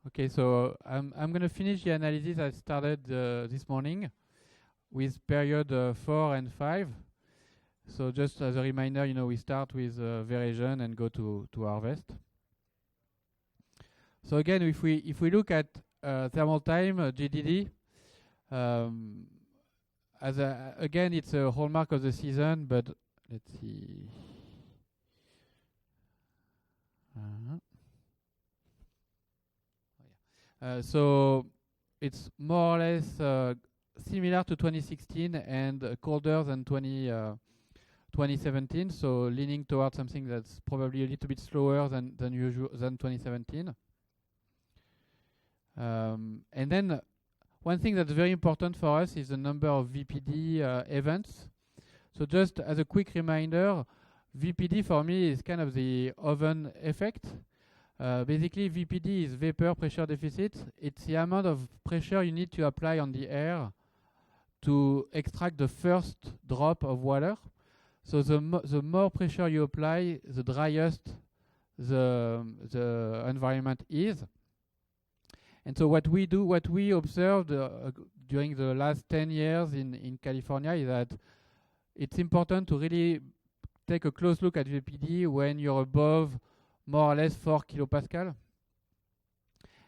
Okay, so I'm going to finish the analysis I started this morning with period 4 and 5. So just as a reminder, we start with veraison and go to harvest. So again, if we look at thermal time, GDD, again, it's a hallmark of the season, but let's see. So it's more or less similar to 2016 and colder than 2017, so leaning towards something that's probably a little bit slower than usual than 2017. And then one thing that's very important for us is the number of VPD events. So just as a quick reminder, VPD for me is kind of the oven effect. Basically, VPD is vapor pressure deficit. It's the amount of pressure you need to apply on the air to extract the first drop of water. So the more pressure you apply, the driest the environment is. And so what we observed during the last 10 years in California is that it's important to really take a close look at VPD when you're above more or less 4 kilopascal.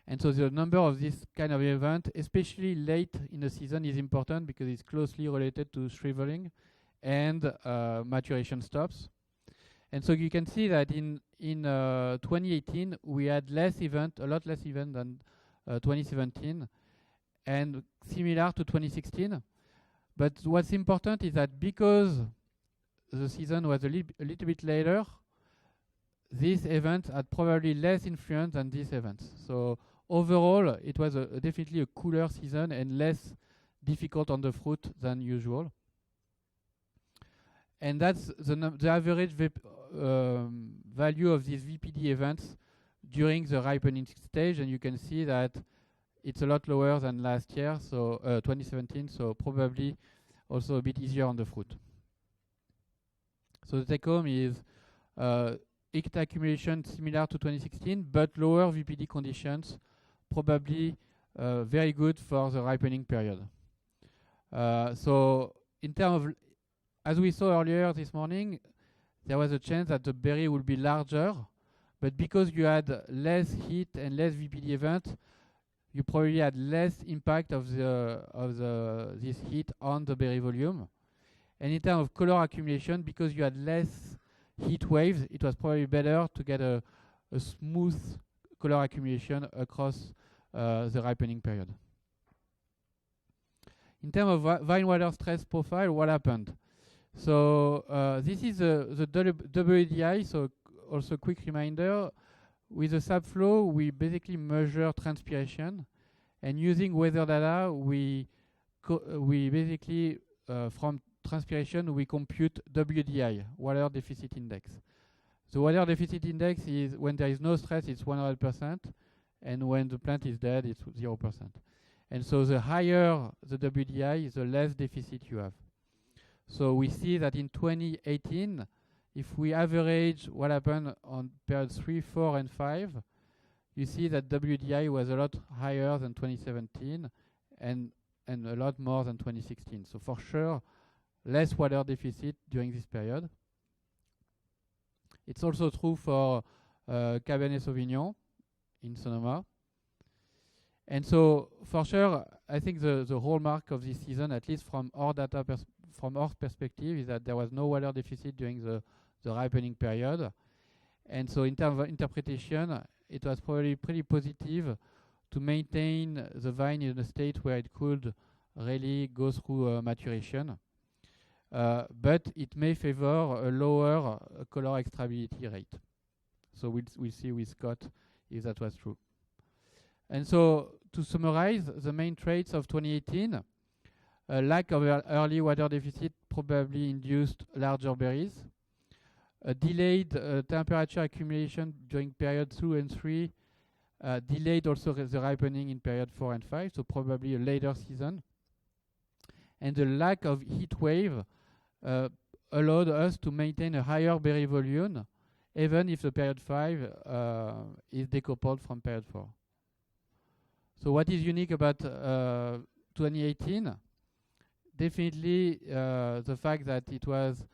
And so the number of this kind of event, especially late in the season, is important because it's closely related to shriveling and maturation stops. And so you can see that in 2018, we had a lot less event than 2017, and similar to 2016. But what's important is that because the season was a little bit later, these events had probably less influence than these events. So overall, it was definitely a cooler season and less difficult on the fruit than usual. And that's the average value of these VPD events during the ripening stage. And you can see that it's a lot lower than last year, so 2017, so probably also a bit easier on the fruit. So the take home is heat accumulation similar to 2016, but lower VPD conditions, probably very good for the ripening period. So in terms of, as we saw earlier this morning, there was a chance that the berry would be larger, but because you had less heat and less VPD event, you probably had less impact of this heat on the berry volume. And in terms of color accumulation, because you had less heat waves, it was probably better to get a smooth color accumulation across the ripening period. In terms of vine water stress profile, what happened? So this is the WDI, so also a quick reminder. With the subflow, we basically measure transpiration, and using weather data, we basically from transpiration we compute WDI, water deficit index. The water deficit index is when there is no stress, it's 100%, and when the plant is dead, it's 0%. And so the higher the WDI, the less deficit you have. So we see that in 2018, if we average what happened on period 3, 4, and 5, you see that WDI was a lot higher than 2017 and a lot more than 2016. So for sure, less water deficit during this period. It's also true for Cabernet Sauvignon in Sonoma. And so for sure, I think the hallmark of this season, at least from our data from our perspective, is that there was no water deficit during the ripening period. And so in terms of interpretation, it was probably pretty positive to maintain the vine in a state where it could really go through maturation. But it may favor a lower color extractability rate. So we'll see with Scott if that was true. And so to summarize, the main traits of 2018, lack of early water deficit probably induced larger berries. Delayed temperature accumulation during period 2 and 3 delayed also the ripening in period 4 and 5, so probably a later season. And the lack of heat wave allowed us to maintain a higher berry volume, even if the period 5 is decoupled from period 4. So what is unique about 2018? Definitely the fact that it was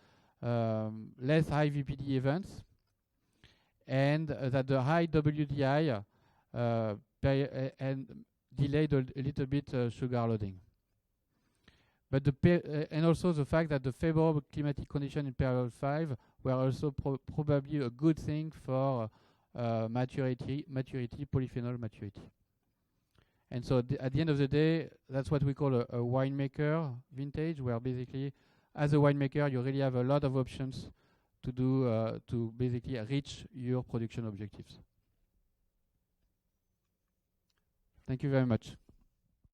less high VPD events, and that the high WDI and delayed a little bit sugar loading. But and also the fact that the favorable climatic conditions in period 5 were also probably a good thing for maturity, polyphenol maturity. And so at the end of the day, that's what we call a winemaker vintage, where basically, as a winemaker, you really have a lot of options to do to basically reach your production objectives. Thank you very much.